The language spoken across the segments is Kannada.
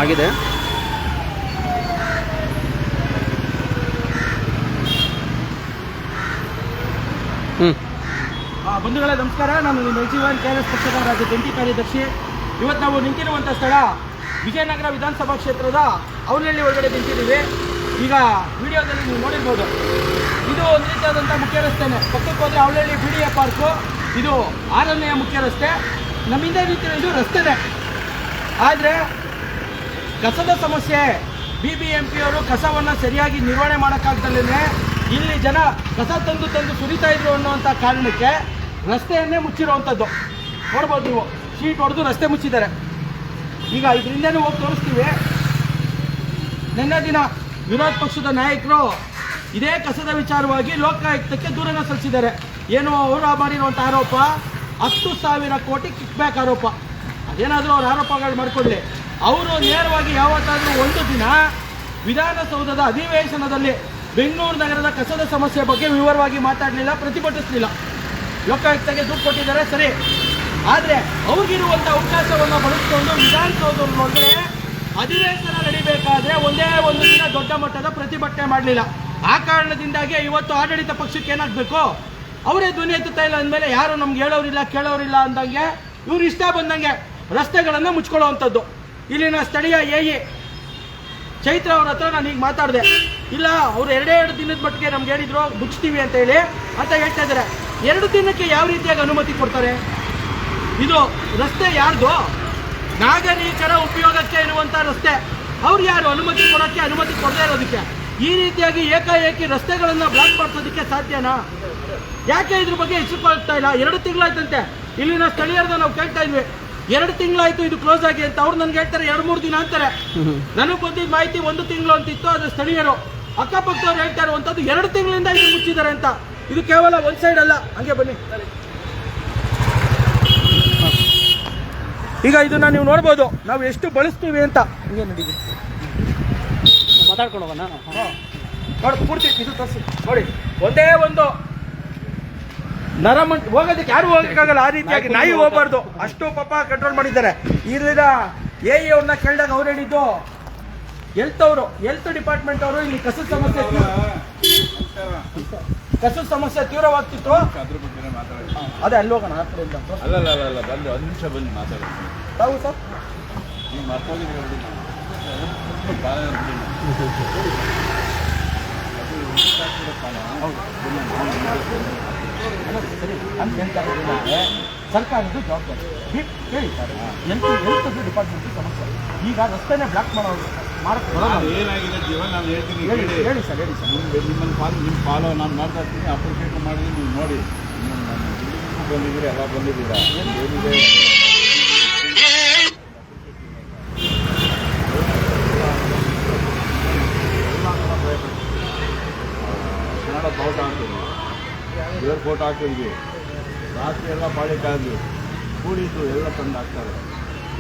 ಆಗಿದೆ. ಬಂಧುಗಳೇ ನಮಸ್ಕಾರ. ನಾನು ನೈಜೀವನ್ KRS ಪಕ್ಷದ ರಾಜ್ಯ ಜಂಟಿ ಕಾರ್ಯದರ್ಶಿ. ಇವತ್ತು ನಾವು ನಿಂತಿರುವಂಥ ಸ್ಥಳ ವಿಜಯನಗರ ವಿಧಾನಸಭಾ ಕ್ಷೇತ್ರದ ಅವನಹಳ್ಳಿ ಒಳಗಡೆ ನಿಂತಿದ್ದೀವಿ. ಈಗ ವಿಡಿಯೋದಲ್ಲಿ ನೀವು ನೋಡಿರ್ಬೋದು, ಇದು ಒಂದು ರೀತಿಯಾದಂಥ ಮುಖ್ಯ ರಸ್ತೆನೇ. ಪಕ್ಕಕ್ಕೆ ಹೋದರೆ ಅವನಹಳ್ಳಿ BDA ಪಾರ್ಕು, ಇದು 6ನೇ ಮುಖ್ಯ ರಸ್ತೆ. ನಮ್ಮಿಂದ ನಿಂತಿರೋದು ರಸ್ತೆನೇ. ಆದರೆ ಕಸದ ಸಮಸ್ಯೆ, BBMP ಅವರು ಕಸವನ್ನು ಸರಿಯಾಗಿ ನಿರ್ವಹಣೆ ಮಾಡೋಕ್ಕಾಗ್ದಲೇ ಇಲ್ಲಿ ಜನ ಕಸ ತಂದು ಸುರಿತಾ ಇದ್ರು ಅನ್ನುವಂಥ ಕಾರಣಕ್ಕೆ ರಸ್ತೆಯನ್ನೇ ಮುಚ್ಚಿರುವಂಥದ್ದು ನೋಡ್ಬೋದು. ನೀವು ಶೀಟ್ ಹೊಡೆದು ರಸ್ತೆ ಮುಚ್ಚಿದ್ದಾರೆ. ಈಗ ಇದರಿಂದನೂ ಹೋಗಿ ತೋರಿಸ್ತೀವಿ. ನಿನ್ನೆ ದಿನ ವಿರೋಧ ಪಕ್ಷದ ನಾಯಕರು ಇದೇ ಕಸದ ವಿಚಾರವಾಗಿ ಲೋಕಾಯುಕ್ತಕ್ಕೆ ದೂರನ್ನು ಸಲ್ಲಿಸಿದ್ದಾರೆ. ಏನು ಅವರು ಮಾಡಿರುವಂಥ ಆರೋಪ 10,000 ಕೋಟಿ ಕಿಕ್ ಬ್ಯಾಕ್ ಆರೋಪ. ಅದೇನಾದರೂ ಅವ್ರ ಆರೋಪಗಳು ಮಾಡಿಕೊಳ್ಳಿ. ಅವರು ನೇರವಾಗಿ ಯಾವತ್ತಾದರೂ ಒಂದು ದಿನ ವಿಧಾನಸೌಧದ ಅಧಿವೇಶನದಲ್ಲಿ ಬೆಂಗಳೂರು ನಗರದ ಕಸದ ಸಮಸ್ಯೆ ಬಗ್ಗೆ ವಿವರವಾಗಿ ಮಾತಾಡಲಿಲ್ಲ, ಪ್ರತಿಭಟಿಸಲಿಲ್ಲ. ಲೋಕಾಯುಕ್ತಗೆ ದುಡ್ಡು ಕೊಟ್ಟಿದ್ದಾರೆ ಸರಿ, ಆದರೆ ಅವ್ರಿಗಿರುವಂಥ ಅವಕಾಶವನ್ನು ಬಳಸಿಕೊಂಡು ವಿಧಾನಸೌಧದೊಳಗಡೆ ಅಧಿವೇಶನ ನಡೀಬೇಕಾದ್ರೆ ಒಂದೇ ಒಂದು ದಿನ ದೊಡ್ಡ ಮಟ್ಟದ ಪ್ರತಿಭಟನೆ ಮಾಡಲಿಲ್ಲ. ಆ ಕಾರಣದಿಂದಾಗಿ ಇವತ್ತು ಆಡಳಿತ ಪಕ್ಷಕ್ಕೆ ಏನಾಗಬೇಕು, ಅವರೇ ಧ್ವನಿ ಎತ್ತುತ್ತಾ ಇಲ್ಲ ಅಂದಮೇಲೆ ಯಾರು ನಮ್ಗೆ ಹೇಳೋರಿಲ್ಲ ಕೇಳೋರಿಲ್ಲ ಅಂದಂಗೆ ಇವ್ರು ಇಷ್ಟ ಬಂದಂಗೆ ರಸ್ತೆಗಳನ್ನು ಮುಚ್ಕೊಳ್ಳೋವಂಥದ್ದು. ಇಲ್ಲಿನ ಸ್ಥಳೀಯ AE ಚೈತ್ರ ಅವ್ರ ಹತ್ರ ನಾನು ಈಗ ಮಾತಾಡಿದೆ. ಇಲ್ಲ ಅವರು 2 ದಿನದ ಮಟ್ಟಿಗೆ ನಮ್ಗೆ ಹೇಳಿದ್ರು ಮುಚ್ತೀವಿ ಅಂತ ಹೇಳ್ತಾ ಇದ್ದಾರೆ. 2 ದಿನಕ್ಕೆ ಯಾವ ರೀತಿಯಾಗಿ ಅನುಮತಿ ಕೊಡ್ತಾರೆ? ಇದು ರಸ್ತೆ ಯಾರ್ದು? ನಾಗರಿಕರ ಉಪಯೋಗಕ್ಕೆ ಇರುವಂಥ ರಸ್ತೆ. ಅವ್ರು ಯಾರು ಅನುಮತಿ ಕೊಡೋಕ್ಕೆ, ಅನುಮತಿ ಕೊಡದೇ ಇರೋದಕ್ಕೆ? ಈ ರೀತಿಯಾಗಿ ಏಕಾಏಕಿ ರಸ್ತೆಗಳನ್ನು ಬ್ಲಾಕ್ ಮಾಡಿಸೋದಕ್ಕೆ ಸಾಧ್ಯನಾ? ಯಾಕೆ ಇದ್ರ ಬಗ್ಗೆ ಹೆಚ್ಚಿಕೊಳ್ತಾ ಇಲ್ಲ? 2 ತಿಂಗಳಾಯ್ತಂತೆ. ಇಲ್ಲಿನ ಸ್ಥಳೀಯರನ್ನ ನಾವು ಕೇಳ್ತಾ ಇದ್ವಿ, 2 ತಿಂಗಳಾಯ್ತು ಇದು ಕ್ಲೋಸ್ ಆಗಿ ಅಂತ. ಅವ್ರು ನನ್ಗೆ ಹೇಳ್ತಾರೆ 2-3 ದಿನ ಅಂತಾರೆ. ನನಗೆ ಬಂದಿದ್ದ ಮಾಹಿತಿ 1 ತಿಂಗಳು ಅಂತಿತ್ತು. ಅದು ಸ್ಥಳೀಯರು ಅಕ್ಕಪಕ್ಕದವ್ರು ಹೇಳ್ತಾ ಇರುವಂಥದ್ದು 2 ತಿಂಗಳಿಂದ ಇದು ಮುಚ್ಚಿದ್ದಾರೆ ಅಂತ. ಇದು ಕೇವಲ ಒಂದು ಸೈಡ್ ಅಲ್ಲ. ಹಂಗೆ ಬನ್ನಿ. ಈಗ ಇದನ್ನ ನೀವು ನೋಡ್ಬೋದು ನಾವು ಎಷ್ಟು ಬಳಸ್ತೀವಿ ಅಂತ. ಹಂಗೆ ನಡೀವಿ, ಮಾತಾಡ್ಕೊಂಡು ಹೋಗೋಣ. ನೋಡಿ ಪೂರ್ತಿ ಇದು ತರಿಸಿ ನೋಡಿ. ಒಂದೇ ಒಂದು ನರಮಂಟ್ ಹೋಗೋದಕ್ಕೆ ಯಾರು ಹೋಗಕ್ಕಾಗಲ್ಲ. ಆ ರೀತಿಯಾಗಿ ನಾಯಿ ಹೋಗಬಾರ್ದು, ಅಷ್ಟು ಪಾಪ ಕಂಟ್ರೋಲ್ ಮಾಡಿದ್ದಾರೆ. ಇಲ್ಲಿನ AE ಅವ್ರನ್ನ ಕೇಳಿದಾಗ ಅವ್ರು ಹೇಳಿದ್ದು ಹೆಲ್ತ್ ಡಿಪಾರ್ಟ್ಮೆಂಟ್ ಅವರು ಇಲ್ಲಿ ಕಸದ ಸಮಸ್ಯೆ ತೀವ್ರವಾಗ್ತಿತ್ತು. ಅದೇ ಅಲ್ಲಿ ಹೋಗೋಣ. ಅಲ್ಲ ಬಂದು 1 ನಿಮಿಷ ಬಂದು ಮಾತಾಡ್ತೀನಿ. ತಾವು ಸರ್ ಸರ್ಕಾರದ್ದು ಜವಾಬ್ದಾರಿ ಹೇಳಿ ಸರ್. ಹೆಲ್ತ್ ಡಿಪಾರ್ಟ್ಮೆಂಟ್ ಸಮಸ್ಯೆ. ಈಗ ರಸ್ತೆನೇ ಬ್ಲಾಕ್ ಮಾಡಕ್ಕೆ ಬರೋದು ಏನಾಗಿದೆ ಜೀವನ ನಾನು ಹೇಳ್ತೀನಿ. ಹೇಳಿ ಸರ್ ನಿಮ್ಮ ಫಾಲೋ ನಾನು ಮಾಡ್ತಾ ಇರ್ತೀನಿ. ಅಪ್ರಿಷಿಯೇಟ್ ಮಾಡಿದ್ರೆ ನೀವು ನೋಡಿ. ಬಂದಿದ್ದೀರಿ, ಎಲ್ಲ ಬಂದಿದ್ದೀರಾ? ಏನಿದೆ ಕನ್ನಡ ಫೋಟೋ ಹಾಕ್ತೀವಿ, ದೇವ್ರ ಫೋಟೋ ಹಾಕಿದ್ವಿ. ರಾತ್ರಿ ಎಲ್ಲ ಬಾಳೆ ಕಾದ್ವಿ, ಕೂಡಿದ್ದು ಎಲ್ಲ ತಂದು ಹಾಕ್ತಾರೆ.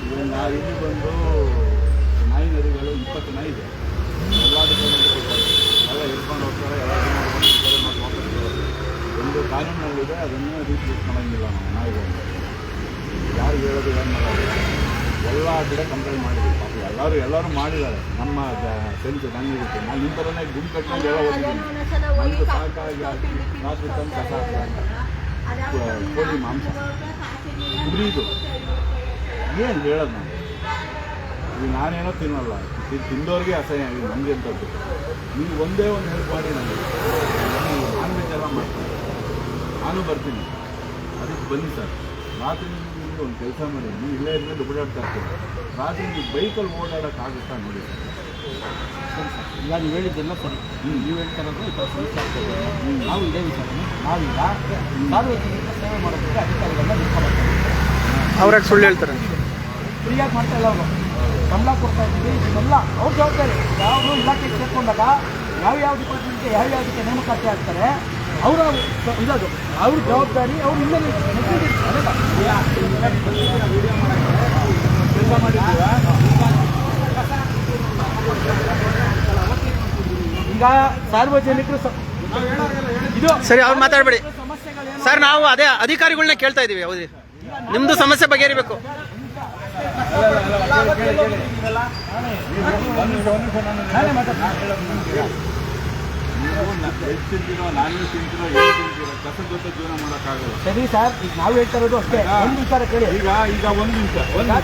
ಈಗ ನಾವು ಇಲ್ಲಿ ಬಂದು ನಾಯಿ ನದಿಗಳು 20 ನಾಯಿ ಇದೆ. ಎಲ್ಲ ಹಿಡ್ಕೊಂಡು ಹೋಗ್ತಾರೆ, ಎಲ್ಲ ಮತ್ತು ವಾಪಸ್ ಒಂದು ಕಾನೂನಲ್ಲಿದೆ. ಅದನ್ನು ರೀಪ್ಲೇಸ್ ಮಾಡೋಂಗಿಲ್ಲ ನಾವು ನಾಯಿಗಳು. ಯಾರು ಹೇಳೋದು ಏನು ಮಾಡೋದು? ಎಲ್ಲ ಕಡೆ ಕಂಪ್ಲೇಂಟ್ ಮಾಡಿದ್ವಿ. ಪಾಪ ಎಲ್ಲರೂ ಮಾಡಿದ್ದಾರೆ. ನಮ್ಮ ಸೆನ್ಸ್ ನನಗಿರುತ್ತೆ. ನಾನು ನಿಮ್ಮ ಥರನೇ ಗುಂಪು ಕಟ್ಕೊಂಡು ಎಲ್ಲ ಹೋಗಿದ್ದೀನಿ. ನನಗೂ ಸಾಕಾಗಿ ರಾತ್ರಿ ತಂದು ಕಸ ಹಾಕ್ತಾರೆ, ಕೋಳಿ ಮಾಂಸ ಉರಿದು ಏನು ಹೇಳೋದು ನಾನು. ಈಗ ನಾನೇನೋ ತಿನ್ನಲ್ಲ, ತಿಂದವ್ರಿಗೆ ಅಸಹ್ಯ ಆಗಿದೆ ನನಗೆ ಅಂತದ್ದು. ನೀವು ಒಂದೇ ಒಂದು ಹೆಲ್ಪ್ ಮಾಡಿ ನನಗೆ. ನಾನ್ ವೆಜ್ ಎಲ್ಲ ಮಾಡ್ತೀನಿ, ನಾನು ಬರ್ತೀನಿ. ಅದಕ್ಕೆ ಬನ್ನಿ ಸರ್. ರಾತ್ರಿ ನಿಮಗೆ ಒಂದು ಕೆಲಸ ಮಾಡಿ, ನೀವು ಇಲ್ಲೇ ಇದ್ರೆ ದುಡ್ಡಾಡ್ತಾ ಇರ್ತೀವಿ. ರಾತ್ರಿ ನೀವು ಬೈಕಲ್ಲಿ ಓಡಾಡೋಕ್ಕಾಗುತ್ತಾ ನೋಡಿ ಸರ್. ಈಗ ನೀವು ಹೇಳಿದ್ದೆಲ್ಲ ಸರಿ. ನೀವು ಹೇಳ್ತಾರದು ಈ ಥರ ಸಮಸ್ಯೆ ಆಗ್ತದೆ. ನಾವು ಇದೇ ವಿಚಾರನೆ ನಾವೀಗ ಸಾರ್ವಜನಿಕ ಸೇವೆ ಮಾಡೋದಕ್ಕೆ ಅಧಿಕಾರಿಗಳನ್ನ ನಿಂತ್ಕೊಳ್ತಾರೆ. ಅವ್ರಾಗ ಸುಳ್ಳು ಹೇಳ್ತಾರೆ. ಫ್ರೀಯಾಗಿ ಮಾಡ್ತಾ ಇಲ್ಲ, ಅವರು ಸಂಬಳ ಕೊಡ್ತಾ ಇದ್ದೀವಿ. ಇದನ್ನೆಲ್ಲ ಅವ್ರ ಜವಾಬ್ದಾರಿ. ಯಾವುದು ಇಲಾಖೆಗೆ ಸೇರ್ಕೊಂಡಾಗ ಯಾವ ಡಿಪಾರ್ಟ್ಮೆಂಟ್ಗೆ ಯಾವ್ಯಾವುದಕ್ಕೆ ನೇಮಕಾತಿ ಆಗ್ತಾರೆ ಅವರ ಇರೋದು ಅವ್ರ ಜವಾಬ್ದಾರಿ. ಅವ್ರು ಇನ್ನೊಂದು ಕೆಲಸ ಮಾಡಿದ್ದೀರಾ? ಈಗ ಸಾರ್ವಜನಿಕರು ಇದು ಸರಿ, ಅವ್ರು ಮಾತಾಡಬೇಡಿ ಸರ್. ನಾವು ಅದೇ ಅಧಿಕಾರಿಗಳನ್ನ ಕೇಳ್ತಾ ಇದೀವಿ. ಹೌದು, ನಿಮ್ದು ಸಮಸ್ಯೆ ಬಗೆಹರಿಬೇಕು. ತಿಂತಿರೋ ನಾನ್ ತಿಂತಿರೋ ಏನು ತಿಂತಿರೋ ಕಸದ ಜೊತೆ ಜೀವನ ಮಾಡೋಕ್ಕಾಗಲ್ಲ. ಸರಿ ಸರ್, ಈಗ ನಾವು ಹೇಳ್ತಾ ಇರೋದು ಅಷ್ಟೇ. ಒಂದು ವಿಚಾರ ಕೇಳಿ. ಈಗ ಒಂದು ನಿಮಿಷ,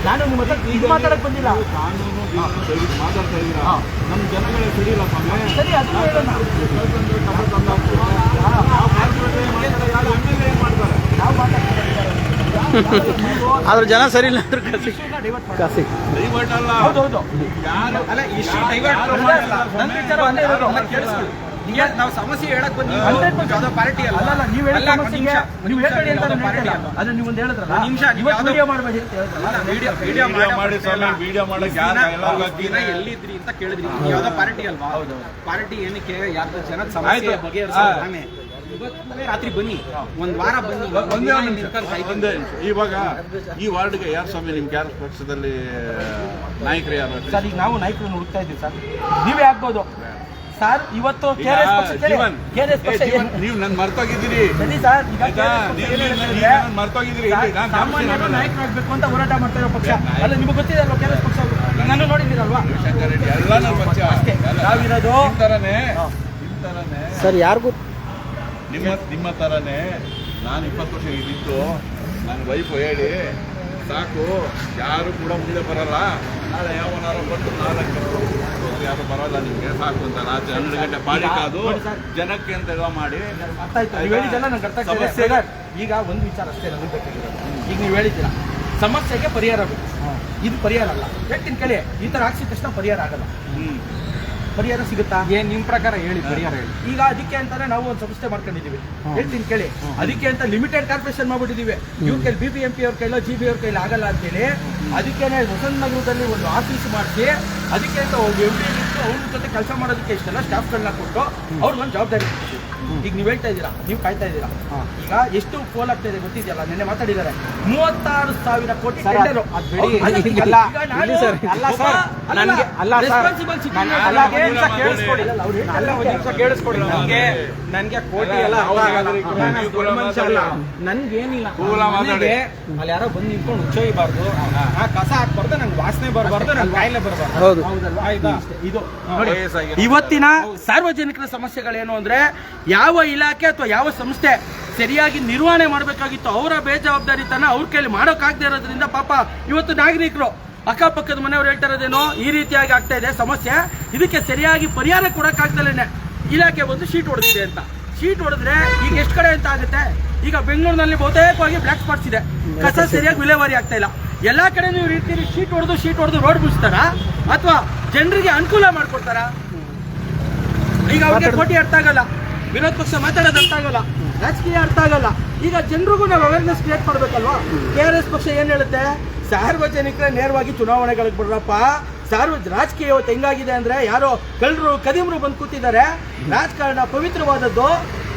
ನಾನು ನಿಮ್ಮ ಹತ್ರ ಈಗ ಮಾತಾಡಕ್ ಬಂದಿಲ್ಲ. ಕಾನೂನು ಮಾತಾಡ್ತಾ ಇದ್ದೀರಾ, ನಮ್ಮ ಜನಗಳೇ ಸರಿಯಿಲ್ಲ ಸ್ವಾಮಿ. ಸರಿ, ಅದು ಹೇಳೋಣ. ನಾವು ಮಾತಾಡ್ತಾರೆ ಆದ್ರೆ ಜನ ಸರಿ ಇಲ್ಲ ಅಂದ್ರೆ ಕಾಸಿ ಡೈವರ್ಟ್ ಅಲ್ಲ. ಹೌದೌದು. ಅಲ್ಲ, ಇಷ್ಟು ಡೈವರ್ಟ್ ಮಾಡಲ್ಲ. ನನ್ನ ವಿಚಾರ ಒಂದೇ ಇರೋದು, ಎಲ್ಲ ಕೇಳಿಸ್ಕೊಳ್ಳಿ. ಈಗ ನಾವು ಸಮಸ್ಯೆ ಹೇಳಕ್ ಬಂದಿಲ್ಲ. ಯಾವುದೋ ಪಾರ್ಟಿ ಅಲ್ಲ. ಅಲ್ಲ, ನೀವು ಹೇಳೋ ಸಮಸ್ಯೆಗೆ ನೀವು ಹೇಳ್ಬೇಡಿ ಅಂತ ನಾನು ಹೇಳ್ತಾ ಇಲ್ಲ. ಅದು ನೀವು ಒಂದು ಹೇಳಿದ್ರಲ್ಲ, ನಿಮಿಷ ಇವತ್ತು ವಿಡಿಯೋ ಮಾಡಬೇಡಿ ಅಂತ ಹೇಳಿದ್ರಲ್ಲ. ವಿಡಿಯೋ ಮಾಡಿ ಸ್ವಾಮಿ, ವಿಡಿಯೋ ಮಾಡಕ್ಕೆ ಎಲ್ಲಿದ್ರಿ ಅಂತ ಕೇಳಿದ್ರಿ. ಯಾವ್ದೋ ಪಾರ್ಟಿ ಅಲ್ವಾ? ಪಾರ್ಟಿ ಏನಕ್ಕೆ ಯಾರ್ದೋ ಜನ ಸಮಸ್ಯೆ ಬಗೆಹರಿಸೋದಾನೆ. ರಾತ್ರಿ ಬನ್ನಿ, ಒಂದ್ ವಾರ ಬನ್ನಿ. ಒಂದೇ ಇವಾಗ ಈ ವಾರ್ಡ್ಗೆ ಯಾರು ಸ್ವಾಮಿ ನಿಮ್ಗೆ ಯಾರು ಪಕ್ಷದಲ್ಲಿ ನಾಯಕರು ಯಾರು? ಸರ್, ಈಗ ನಾವು ನಾಯಕರನ್ನು ಹುಡುಕ್ತಾ ಇದ್ದೀವಿ ಸರ್. ನೀವೇ ಆಗ್ಬೋದು ಸರ್. ಇವತ್ತು KRS ಪಕ್ಷ ನೀವು ನನ್ ಮರ್ತೋಗಿದ್ದೀರಿ. ಸರಿ ಸರ್, ಈಗ ಮರ್ತೋಗಿದ್ದೀರಿ. ಸಾಮಾನ್ಯರು ನಾಯಕರಾಗಬೇಕು ಅಂತ ಹೋರಾಟ ಮಾಡ್ತಾ ಇರೋ ಪಕ್ಷ ಅಲ್ಲ. ನಿಮಗೆ ಗೊತ್ತಿದೆ ಅಲ್ವಾ KRS ಪಕ್ಷ? ನಾನು ನೋಡಿದ್ದೀರಲ್ವಾ? ಎಲ್ಲ ನನ್ನ ಪಕ್ಷ ನಾವಿರೋದು ಇಂತರನೇ ಸರ್. ಯಾರಿಗೂ ನಿಮ್ಮ ತರನೇ ನಾನು 20 ವರ್ಷ ಇದ್ದಿದ್ದು. ನನ್ನ ವೈಫ್ ಹೇಳಿ ಸಾಕು, ಯಾರು ಕೂಡ ಮುಂದೆ ಬರಲ್ಲ. ನಾಳೆ ಯಾವನಾರು ಬಂದು 4 ಯಾರು ಬರಲ್ಲ ನಿಮಗೆ ಸಾಕು ಅಂತ ರಾತ್ರಿ 12 ಗಂಟೆ ಪಾಳಿ ಕಾದು ಜನಕ್ಕೆ ಅಂತೆಲ್ಲ ಮಾಡಿ. ಅರ್ಥ ಆಯ್ತು, ನೀವು ಹೇಳಿದ್ದೆಲ್ಲ ನಂಗೆ ಅರ್ಥ ಆಗ್ತದೆ. ಈಗ ಒಂದು ವಿಚಾರ ಅಷ್ಟೇ ನನಗೆ ಬೇಕಾಗಿರೋದು. ಈಗ ನೀವು ಹೇಳಿದ್ದೀರಾ ಸಮಸ್ಯೆಗೆ ಪರಿಹಾರ ಬೇಕು. ಇದು ಪರಿಹಾರ ಅಲ್ಲ. ಹೇಳ್ತೀನಿ ಕೇಳಿ, ಈ ಥರ ಹಾಕ್ಸಿದ ತಕ್ಷಣ ಪರಿಹಾರ ಆಗಲ್ಲ. ಪರಿಹಾರ ಸಿಗುತ್ತಾ? ಏನ್ ನಿಮ್ ಪ್ರಕಾರ ಹೇಳಿ, ಪರಿಹಾರ ಹೇಳಿ. ಈಗ ಅದಕ್ಕೆ ಅಂತಾನೆ ನಾವು ಒಂದು ಸಂಸ್ಥೆ ಮಾಡ್ಕೊಂಡಿದೀವಿ. ಹೇಳ್ತೀನಿ ಕೇಳಿ, ಅದಕ್ಕೆ ಅಂತ ಲಿಮಿಟೆಡ್ ಕಾರ್ಪೊರೇಷನ್ ಮಾಡ್ಬಿಟ್ಟಿದೀವಿ. ಇವ್ರ ಕೈಲಿ BBMP ಅವ್ರ ಕೈಲೋ GB ಅವ್ರ ಕೈಲಿ ಆಗಲ್ಲ ಅಂತೇಳಿ ಅದಕ್ಕೇನೆ ವಸಂತ ನಗರದಲ್ಲಿ ಒಂದು ಆಫೀಸ್ ಮಾಡಿಸಿ ಅದಕ್ಕೆ ಅಂತ MD ಅವ್ರ ಜೊತೆ ಕೆಲಸ ಮಾಡೋದಕ್ಕೆ ಇಷ್ಟೆಲ್ಲ ಸ್ಟಾಫ್ಗಳನ್ನ ಕೊಟ್ಟು ಅವ್ರಿಗೊಂದು ಜವಾಬ್ದಾರಿ. ಈಗ ನೀವು ಹೇಳ್ತಾ ಇದ್ದೀರಾ, ನೀವು ಕಾಯ್ತಾ ಇದ್ದೀರಾ. ಈಗ ಎಷ್ಟು ಪೋಲ್ ಆಗ್ತಾ ಇದೆ ಗೊತ್ತಿದೆಯಲ್ಲ, ನಿನ್ನೆ ಮಾತಾಡಿದ್ದಾರೆ 36,000 ಕೋಟಿ ಟೆಂಡರ್. ನನ್ಗೆ ಕೋಟಿ ಎಲ್ಲ ನನ್ಗೇನಿಲ್ಲ. ಅಲ್ಲಿ ಯಾರೋ ಬಂದು ನಿಂತ್ಕೊಂಡು ಉಚ್ಚೋಯ್ಬಾರ್ದು, ಕಸ ಹಾಕ್ಬಾರ್ದು, ನಂಗೆ ವಾಸನೆ ಬರಬಾರ್ದು, ನಂಗೆ ಕಾಯಿಲೆ ಬರಬಾರ್ದು. ಆಯ್ತಾ? ಇದು ನೋಡಿ, ಇವತ್ತಿನ ಸಾರ್ವಜನಿಕರ ಸಮಸ್ಯೆಗಳೇನು ಅಂದ್ರೆ ಯಾವ ಇಲಾಖೆ ಅಥವಾ ಯಾವ ಸಂಸ್ಥೆ ಸರಿಯಾಗಿ ನಿರ್ವಹಣೆ ಮಾಡಬೇಕಾಗಿತ್ತು ಅವರ ಬೇಜವಾಬ್ದಾರಿತನ ಅವ್ರ ಕೈಲಿ ಮಾಡೋಕ್ಕಾಗದೇ ಇರೋದ್ರಿಂದ ಪಾಪ ಇವತ್ತು ನಾಗರಿಕರು ಅಕ್ಕಪಕ್ಕದ ಮನೆಯವ್ರು ಹೇಳ್ತಾ ಇರೋದೇನೋ ಈ ರೀತಿಯಾಗಿ ಆಗ್ತಾ ಇದೆ ಸಮಸ್ಯೆ. ಇದಕ್ಕೆ ಸರಿಯಾಗಿ ಪರಿಹಾರ ಕೊಡೋಕ್ಕಾಗ್ದಲೇನೆ ಇಲಾಖೆ ಬಂದು ಶೀಟ್ ಹೊಡೆದಿದೆ ಅಂತ. ಶೀಟ್ ಹೊಡೆದ್ರೆ ಈಗ ಎಷ್ಟು ಕಡೆ ಅಂತ ಆಗುತ್ತೆ? ಈಗ ಬೆಂಗಳೂರಿನಲ್ಲಿ ಬಹುತೇಕವಾಗಿ ಬ್ಲಾಕ್ ಸ್ಪಾಟ್ಸ್ ಇದೆ, ಕಸ ಸರಿಯಾಗಿ ವಿಲೇವಾರಿ ಆಗ್ತಾ ಇಲ್ಲ. ಎಲ್ಲಾ ಕಡೆ ನೀವು ರೀತಿ ಶೀಟ್ ಹೊಡೆದು ರೋಡ್ ಮುಗಿಸ್ತಾರಾ ಅಥವಾ ಜನರಿಗೆ ಅನುಕೂಲ ಮಾಡ್ಕೊಡ್ತಾರಾ? ಈಗ ಅವ್ರಿಗೆ ಕೋಟಿ ಅರ್ಥ ಆಗಲ್ಲ, ವಿರೋಧ ಪಕ್ಷ ಮಾತಾಡೋದು ಅರ್ಥ ಆಗಲ್ಲ, ರಾಜಕೀಯ ಅರ್ಥ ಆಗಲ್ಲ. ಈಗ ಜನರಿಗೂ ನಾವು ಅವೇರ್ನೆಸ್ ಕ್ರಿಯೇಟ್ ಮಾಡ್ಬೇಕಲ್ವಾ? KRS ಪಕ್ಷ ಏನ್ ಹೇಳುತ್ತೆ? ಸಾರ್ವಜನಿಕರೇ ನೇರವಾಗಿ ಚುನಾವಣೆಗಳಿಗೆ ಬಿಡ್ರಪ್ಪ. ರಾಜಕೀಯ ಇವತ್ತು ಹೆಂಗಾಗಿದೆ ಅಂದ್ರೆ ಯಾರೋ ಕಳ್ಳರು ಕದಿಮರು ಬಂದು ಕೂತಿದ್ದಾರೆ. ರಾಜಕಾರಣ ಪವಿತ್ರವಾದದ್ದು.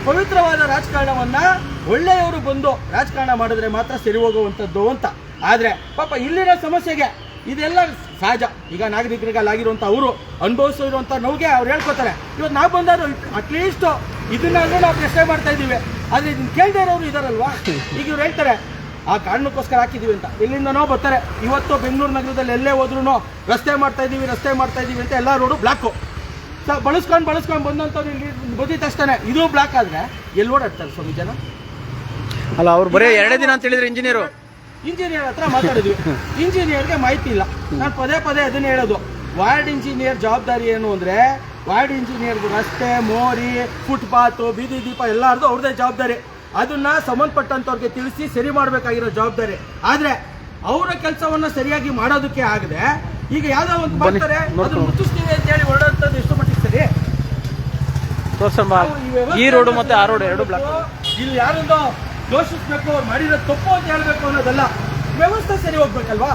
ಪವಿತ್ರವಾದ ರಾಜಕಾರಣವನ್ನ ಒಳ್ಳೆಯವರು ಬಂದು ರಾಜಕಾರಣ ಮಾಡಿದ್ರೆ ಮಾತ್ರ ಸರಿ ಹೋಗುವಂಥದ್ದು ಅಂತ. ಆದ್ರೆ ಪಾಪ ಇಲ್ಲಿನ ಸಮಸ್ಯೆಗೆ ಇದೆಲ್ಲ ಸಹಜ. ಈಗ ನಾಗರಿಕರಿಗೆ ಅಲ್ಲಾಗಿರುವಂಥ ಅವರು ಅನುಭವಿಸಿರುವಂಥ ನೋವಿಗೆ ಅವ್ರು ಹೇಳ್ಕೊತಾರೆ. ಇವತ್ತು ನಾವು ಬಂದಾದ್ರು ಅಟ್ಲೀಸ್ಟ್ ಇದನ್ನಾದ್ರೂ ನಾವು ಪ್ರಶ್ನೆ ಮಾಡ್ತಾ ಇದ್ದೀವಿ. ಆದ್ರೆ ಇದನ್ನ ಕೇಳದೇ ಇರೋರು ಇದಾರಲ್ವಾ? ಈಗ ಇವ್ರು ಹೇಳ್ತಾರೆ ಆ ಕಾರಣಕ್ಕೋಸ್ಕರ ಹಾಕಿದೀವಿ ಅಂತ. ಇಲ್ಲಿಂದನೋ ಬರ್ತಾರೆ. ಇವತ್ತು ಬೆಂಗಳೂರು ನಗರದಲ್ಲಿ ಎಲ್ಲೇ ಹೋದ್ರು ರಸ್ತೆ ಮಾಡ್ತಾ ಇದೀವಿ ಅಂತ ಎಲ್ಲ ರೋಡು ಬ್ಲಾಕು. ಬಳಸ್ಕೊಂಡು ಬಂದಂಥವ್ರು ಇಲ್ಲಿ ಬಂದಿದ ತಕ್ಷಣ ಇದು ಬ್ಲಾಕ್ ಆದ್ರೆ ಎಲ್ಲಿ ಓಡಾಡ್ತಾರೆ ಸ್ವಾಮಿ ಜನ? ಅಲ್ಲ, ಅವ್ರು ಬರೀ 2 ದಿನ ಅಂತ ಹೇಳಿದ್ರೆ ಇಂಜಿನಿಯರ್ ಹತ್ರ ಮಾತಾಡಿದ್ವಿ. ಇಂಜಿನಿಯರ್ಗೆ ಮಾಹಿತಿ ಇಲ್ಲ. ನಾನು ಪದೇ ಅದನ್ನೇ ಹೇಳೋದು. ವಾರ್ಡ್ ಇಂಜಿನಿಯರ್ ಜವಾಬ್ದಾರಿ ಏನು ಅಂದ್ರೆ, ವಾರ್ಡ್ ಇಂಜಿನಿಯರ್ಗೆ ರಸ್ತೆ, ಮೋರಿ, ಫುಟ್ಪಾತ್, ಬೀದಿ ದೀಪ ಎಲ್ಲಾರ್ದು ಅವ್ರದೇ ಜವಾಬ್ದಾರಿ. ಅದನ್ನ ಸಂಬಂಧಪಟ್ಟಂತವ್ರಿಗೆ ತಿಳಿಸಿ ಸರಿ ಮಾಡಬೇಕಾಗಿರೋ ಜವಾಬ್ದಾರಿ. ಆದ್ರೆ ಅವರ ಕೆಲಸವನ್ನ ಸರಿಯಾಗಿ ಮಾಡೋದಕ್ಕೆ ಆಗದೆ ಈಗ ಯಾವ್ದೋ ಒಂದು ಬರ್ತಾರೆ ಅದನ್ನ ಮುಚ್ಚಿಸ್ತೀವಿ ಅಂತ ಹೇಳಿ ಹೊರಡೋಂಥದ್ದು ಎಷ್ಟು ಮಟ್ಟಿಗೆ ಸರಿ? ಈ ರೋಡ್ ಮತ್ತೆ ಆ ರೋಡ್ 2 ಬ್ಲಾಕ್. ಇಲ್ಲಿ ಯಾರೊಂದು ದೋಷಿಸ್ಬೇಕು, ಅವ್ರು ಮಾಡಿರೋ ತಪ್ಪು ಅಂತ ಹೇಳ್ಬೇಕು ಅನ್ನೋದಲ್ಲ. ವ್ಯವಸ್ಥೆ ಸರಿ ಹೋಗ್ಬೇಕಲ್ವಾ?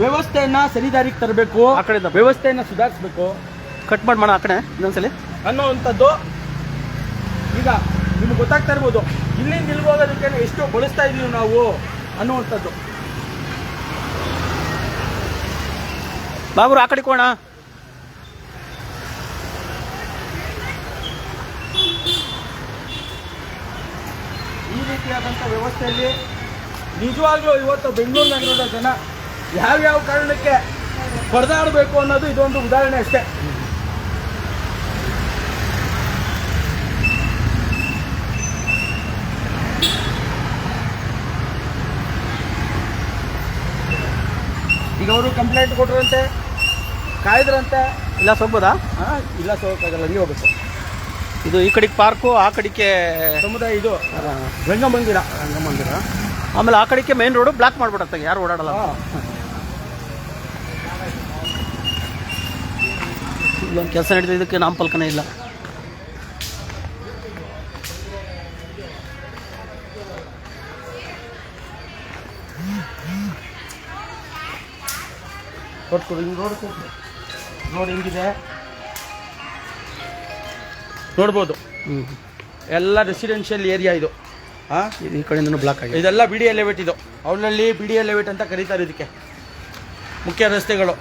ವ್ಯವಸ್ಥೆಯನ್ನ ಸರಿದಾರಿಗೆ ತರಬೇಕು, ವ್ಯವಸ್ಥೆಯನ್ನ ಸುಧಾರಿಸಬೇಕು. ಕಟ್ ಮಾಡಿ ಆ ಕಡೆ ಇನ್ನೊಂದ್ಸಲಿ ಅನ್ನೋವಂಥದ್ದು ಈಗ ನಿಮ್ಗೆ ಗೊತ್ತಾಗ್ತಾ ಇರ್ಬೋದು. ಇಲ್ಲಿ ನಿಲ್ಗೋಗೋದಕ್ಕೆ ಎಷ್ಟು ಬಳಸ್ತಾ ಇದೀವಿ ನಾವು ಅನ್ನುವಂಥದ್ದು. ಬಾಬು ಆ ಕಡೆ ಕೋಣ. ರೀತಿಯಾದಂಥ ವ್ಯವಸ್ಥೆಯಲ್ಲಿ ನಿಜವಾಗ್ಲೂ ಇವತ್ತು ಬೆಂಗಳೂರು ನಗರದ ಜನ ಯಾವ್ಯಾವ ಕಾರಣಕ್ಕೆ ಪರದಾಡಬೇಕು ಅನ್ನೋದು ಇದೊಂದು ಉದಾಹರಣೆ ಅಷ್ಟೇ. ಈಗ ಅವರು ಕಂಪ್ಲೇಂಟ್ ಕೊಟ್ರಂತೆ, ಕಾಯ್ದ್ರಂತೆ. ಇಲ್ಲ ಹೋಗ್ಬೋದಾ? ಇಲ್ಲ ಹೋಗೋಕ್ಕಾಗಲ್ಲ, ನೀವು ಹೋಗ್ಬೇಕು. ಇದು ಈ ಕಡೆಗೆ ಪಾರ್ಕು, ಆ ಕಡೆಗೆ ಸಮುದಾಯ, ಇದು ರಂಗಮಂದಿರ. ಆಮೇಲೆ ಆ ಕಡೆಗೆ ಮೇನ್ ರೋಡು ಬ್ಲಾಕ್ ಮಾಡ್ಬಿಡತ್ತೆ, ಯಾರು ಓಡಾಡಲ್ಲ. ಇಲ್ಲೊಂದು ಕೆಲಸ ನಡೀತಿದ್ದಕ್ಕೆ ನಾಮಫಲಕನೇ ಇಲ್ಲ. ರೋಡ್ ಹೆಂಗಿದೆ ನೋಡ್ಬೋದು. ಎಲ್ಲ ರೆಸಿಡೆನ್ಷಿಯಲ್ ಏರಿಯಾ ಇದು. ಈ ಕಡೆಯಿಂದ ಬ್ಲಾಕ್ ಆಗಿದೆ. ಇದೆಲ್ಲ ಬಿ ಡಿ ಎಲಿವೇಟ್, ಇದು ಅವಳಲ್ಲಿ ಬಿ ಡಿ ಎಲಿವೇಟ್ ಅಂತ ಕರೀತಾರೆ ಇದಕ್ಕೆ. ಮುಖ್ಯ ರಸ್ತೆಗಳು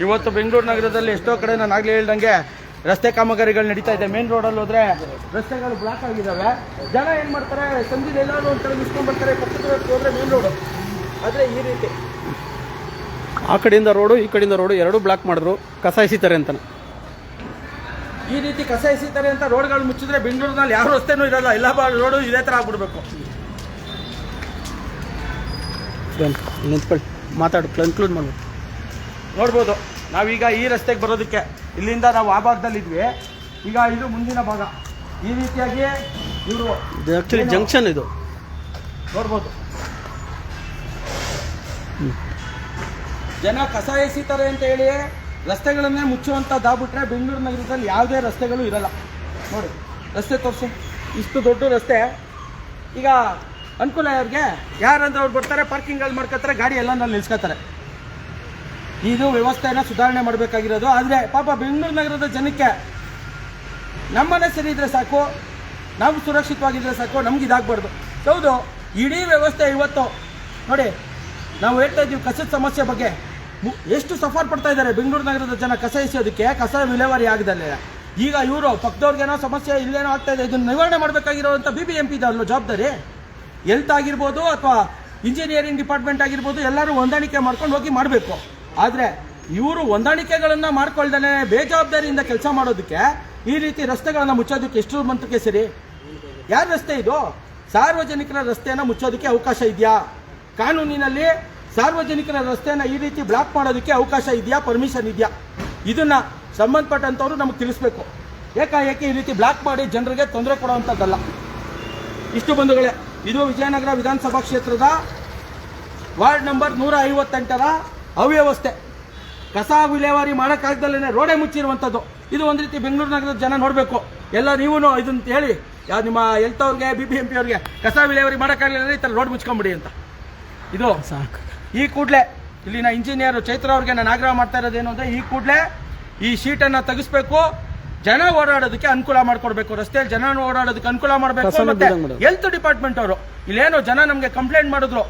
ಇವತ್ತು ಬೆಂಗಳೂರು ನಗರದಲ್ಲಿ ಎಷ್ಟೋ ಕಡೆ ನಾನು ಆಗಲೇ ಹೇಳ್ದಂಗೆ ರಸ್ತೆ ಕಾಮಗಾರಿಗಳು ನಡೀತಾ ಇದೆ. ಮೇನ್ ರೋಡಲ್ಲಿ ಹೋದರೆ ರಸ್ತೆಗಳು ಬ್ಲಾಕ್ ಆಗಿದ್ದಾವೆ. ಜನ ಏನು ಮಾಡ್ತಾರೆ, ಸಂಜೆ ಎಲ್ಲಾದ್ರೂ ಒಂದು ಕಡೆ ನಿಲ್ಸ್ಕೊಂಡ್ಬರ್ತಾರೆ, ಪಕ್ಕದ ಹೋದರೆ ಮೇನ್ ರೋಡು. ಆದರೆ ಈ ರೀತಿ ಆ ಕಡೆಯಿಂದ ರೋಡು, ಈ ಕಡೆಯಿಂದ ರೋಡು ಎರಡೂ ಬ್ಲಾಕ್ ಮಾಡಿದ್ರು, ಕಸ ಎಸಿತಾರೆ ಅಂತ. ಈ ರೀತಿ ಕಸ ಎಸಿತಾರೆ ಅಂತ ರೋಡ್ಗಳು ಮುಚ್ಚಿದ್ರೆ ಬೆಂಗಳೂರಿನಲ್ಲಿ ಯಾವ ರಸ್ತೆನೂ ಇರಲ್ಲ, ಎಲ್ಲ ರೋಡು ಇದೇ ಥರ ಆಗ್ಬಿಡ್ಬೇಕು. ನಿಂತ್ಕೊಳ್ಳಿ, ಮಾತಾಡು, ಕನ್ಕ್ಲೂಡ್ ಮಾಡ್ಬೇಕು. ನೋಡ್ಬೋದು, ನಾವೀಗ ಈ ರಸ್ತೆಗೆ ಬರೋದಕ್ಕೆ ಇಲ್ಲಿಂದ ನಾವು ಆ ಭಾಗದಲ್ಲಿದ್ವಿ. ಈಗ ಇದು ಮುಂದಿನ ಭಾಗ. ಈ ರೀತಿಯಾಗಿ ಇವರು ಇದು ಆ್ಯಕ್ಚುಲಿ ಜಂಕ್ಷನ್ ಇದು ನೋಡ್ಬೋದು. ಜನ ಕಸ ಎಸಿತಾರೆ ಅಂತ ಹೇಳಿ ರಸ್ತೆಗಳನ್ನೇ ಮುಚ್ಚುವಂಥದ್ದಾಗ್ಬಿಟ್ರೆ ಬೆಂಗಳೂರು ನಗರದಲ್ಲಿ ಯಾವುದೇ ರಸ್ತೆಗಳು ಇರಲ್ಲ. ನೋಡಿ ರಸ್ತೆ ತೋರಿಸು, ಇಷ್ಟು ದೊಡ್ಡ ರಸ್ತೆ. ಈಗ ಅನುಕೂಲ ಅವ್ರಿಗೆ, ಯಾರಂದ್ರೆ ಅವ್ರು ಬರ್ತಾರೆ, ಪಾರ್ಕಿಂಗ್ಗಳು ಮಾಡ್ಕೊತಾರೆ, ಗಾಡಿ ಎಲ್ಲ ನಲ್ಲಿ ನಿಲ್ಸ್ಕೊತಾರೆ. ಇದು ವ್ಯವಸ್ಥೆನ ಸುಧಾರಣೆ ಮಾಡಬೇಕಾಗಿರೋದು. ಆದರೆ ಪಾಪ ಬೆಂಗಳೂರು ನಗರದ ಜನಕ್ಕೆ ನಮ್ಮನೆ ಸರಿ ಇದ್ರೆ ಸಾಕು, ನಾವು ಸುರಕ್ಷಿತವಾಗಿದ್ದರೆ ಸಾಕು, ನಮ್ಗೆ ಇದಾಗಬಾರ್ದು. ಹೌದು, ಇಡೀ ವ್ಯವಸ್ಥೆ ಇವತ್ತು ನೋಡಿ, ನಾವು ಹೇಳ್ತಾ ಇದ್ದೀವಿ ಕಸದ ಸಮಸ್ಯೆ ಬಗ್ಗೆ. ಎಷ್ಟು ಸಫರ್ ಪಡ್ತಾ ಇದ್ದಾರೆ ಬೆಂಗಳೂರು ನಗರದ ಜನ ಕಸ ಎಸೆಯೋದಕ್ಕೆ, ಕಸ ವಿಲೇವಾರಿ ಆಗದಲ್ಲೇ. ಈಗ ಇವರು ಪಕ್ಕದವ್ರಿಗೇನೋ ಸಮಸ್ಯೆ ಇಲ್ಲೇನೋ ಆಗ್ತಾ ಇದೆ, ಇದನ್ನು ನಿವಾರಣೆ ಮಾಡಬೇಕಾಗಿರೋಂಥ BBMP ಇದಲ್ಲ ಜವಾಬ್ದಾರಿ. ಹೆಲ್ತ್ ಆಗಿರ್ಬೋದು ಅಥವಾ ಇಂಜಿನಿಯರಿಂಗ್ ಡಿಪಾರ್ಟ್ಮೆಂಟ್ ಆಗಿರ್ಬೋದು, ಎಲ್ಲರೂ ಹೊಂದಾಣಿಕೆ ಮಾಡ್ಕೊಂಡು ಹೋಗಿ ಮಾಡಬೇಕು. ಆದರೆ ಇವರು ಹೊಂದಾಣಿಕೆಗಳನ್ನು ಮಾಡ್ಕೊಳ್ದೇ ಬೇಜವಾಬ್ದಾರಿಯಿಂದ ಕೆಲಸ ಮಾಡೋದಕ್ಕೆ, ಈ ರೀತಿ ರಸ್ತೆಗಳನ್ನು ಮುಚ್ಚೋದಕ್ಕೆ ಎಷ್ಟು ಮಂತ್ರಕ್ಕೆ ಸರಿ? ಯಾರ ರಸ್ತೆ ಇದು? ಸಾರ್ವಜನಿಕರ ರಸ್ತೆಯನ್ನು ಮುಚ್ಚೋದಕ್ಕೆ ಅವಕಾಶ ಇದೆಯಾ? ಕಾನೂನಿನಲ್ಲಿ ಸಾರ್ವಜನಿಕರ ರಸ್ತೆಯನ್ನು ಈ ರೀತಿ ಬ್ಲಾಕ್ ಮಾಡೋದಕ್ಕೆ ಅವಕಾಶ ಇದೆಯಾ? ಪರ್ಮಿಷನ್ ಇದೆಯಾ? ಇದನ್ನು ಸಂಬಂಧಪಟ್ಟಂಥವ್ರು ನಮಗೆ ತಿಳಿಸ್ಬೇಕು. ಏಕಾಏಕಿ ಈ ರೀತಿ ಬ್ಲಾಕ್ ಮಾಡಿ ಜನರಿಗೆ ತೊಂದರೆ ಕೊಡುವಂಥದ್ದಲ್ಲ. ಇಷ್ಟು ಬಂಧುಗಳೇ, ಇದು ವಿಜಯನಗರ ವಿಧಾನಸಭಾ ಕ್ಷೇತ್ರದ ವಾರ್ಡ್ ನಂಬರ್ 158ರ ಅವ್ಯವಸ್ಥೆ. ಕಸ ವಿಲೇವಾರಿ ಮಾಡೋಕ್ಕಾಗ್ದಲ್ಲೇ ರೋಡೇ ಮುಚ್ಚಿರುವಂಥದ್ದು. ಇದು ಒಂದು ರೀತಿ ಬೆಂಗಳೂರು ನಗರದ ಜನ ನೋಡಬೇಕು. ಎಲ್ಲ ನೀವು ಇದನ್ನು ಹೇಳಿ, ಯಾರು ನಿಮ್ಮ ಹೆಲ್ತ್ ಅವ್ರಿಗೆ, BBMP ಅವ್ರಿಗೆ, ಕಸ ವಿಲೇವಾರಿ ಮಾಡೋಕ್ಕಾಗಲಿಲ್ಲ ಈ ಥರ ರೋಡ್ ಮುಚ್ಕೊಂಬಿಡಿ ಅಂತ. ಇದು ಸಾಕು. ಈ ಕೂಡಲೇ ಇಲ್ಲಿನ ಇಂಜಿನಿಯರ್ ಚೈತ್ರ ಅವ್ರಿಗೆ ನಾನು ಆಗ್ರಹ ಮಾಡ್ತಾ ಇರೋದೇನು ಅಂದರೆ, ಈ ಕೂಡಲೇ ಈ ಶೀಟನ್ನು ತೆಗಿಸ್ಬೇಕು, ಜನ ಓಡಾಡೋದಕ್ಕೆ ಅನುಕೂಲ ಮಾಡ್ಕೊಡ್ಬೇಕು. ರಸ್ತೆಯಲ್ಲಿ ಜನ ಓಡಾಡೋದಕ್ಕೆ ಅನುಕೂಲ ಮಾಡಬೇಕು. ಮತ್ತೆ ಹೆಲ್ತ್ ಡಿಪಾರ್ಟ್ಮೆಂಟ್ ಅವರು ಇಲ್ಲೇನೋ ಜನ ನಮಗೆ ಕಂಪ್ಲೇಂಟ್ ಮಾಡಿದ್ರು,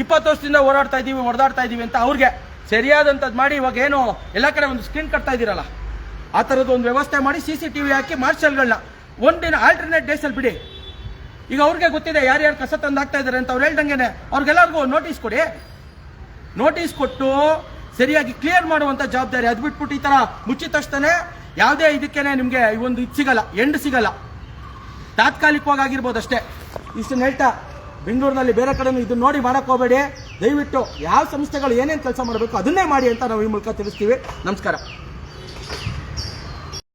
20 ವರ್ಷದಿಂದ ಹೊಡೆದಾಡ್ತಾ ಇದೀವಿ ಅಂತ. ಅವ್ರಿಗೆ ಸರಿಯಾದಂಥದ್ದು ಮಾಡಿ, ಇವಾಗ ಏನು ಎಲ್ಲ ಕಡೆ ಒಂದು ಸ್ಕ್ರೀನ್ ಕಟ್ತಾ ಇದ್ದೀರಲ್ಲ, ಆ ಥರದ್ದು ಒಂದು ವ್ಯವಸ್ಥೆ ಮಾಡಿ CCTV ಹಾಕಿ ಮಾರ್ಷಲ್ಗಳನ್ನ ಒಂದಿನ ಆಲ್ಟರ್ನೇಟ್ ಡೇಸಲ್ಲಿ ಬಿಡಿ. ಈಗ ಅವ್ರಿಗೆ ಗೊತ್ತಿದೆ ಯಾರ್ಯಾರು ಕಸ ತಂದು ಹಾಕ್ತಾ ಇದ್ದಾರೆ ಅಂತ. ಅವ್ರು ಹೇಳ್ದಂಗೆ ಅವ್ರಿಗೆಲ್ಲರಿಗೂ ನೋಟಿಸ್ ಕೊಡಿ. ನೋಟಿಸ್ ಕೊಟ್ಟು ಸರಿಯಾಗಿ ಕ್ಲಿಯರ್ ಮಾಡುವಂಥ ಜವಾಬ್ದಾರಿ. ಅದು ಬಿಟ್ಬಿಟ್ಟು ಈ ಥರ ಮುಚ್ಚಿದ ತಕ್ಷಣ ಯಾವುದೇ ಇದಕ್ಕೇನೆ ನಿಮಗೆ ಒಂದು ಇದು ಸಿಗಲ್ಲ, ಎಂಡ್ ಸಿಗಲ್ಲ. ತಾತ್ಕಾಲಿಕವಾಗಿ ಆಗಿರ್ಬೋದು ಅಷ್ಟೇ. ಇಷ್ಟನ್ನು ಹೇಳ್ತಾ, ಬೆಂಗಳೂರಿನಲ್ಲಿ ಬೇರೆ ಕಡೆನೂ ಇದನ್ನ ನೋಡಿ ಮಾಡಕ್ಕೆ ಹೋಗಬೇಡಿ. ದಯವಿಟ್ಟು ಯಾವ ಸಂಸ್ಥೆಗಳು ಏನೇನು ಕೆಲಸ ಮಾಡಬೇಕು ಅದನ್ನೇ ಮಾಡಿ ಅಂತ ನಾವು ಈ ಮೂಲಕ ತಿಳಿಸ್ತೀವಿ. ನಮಸ್ಕಾರ.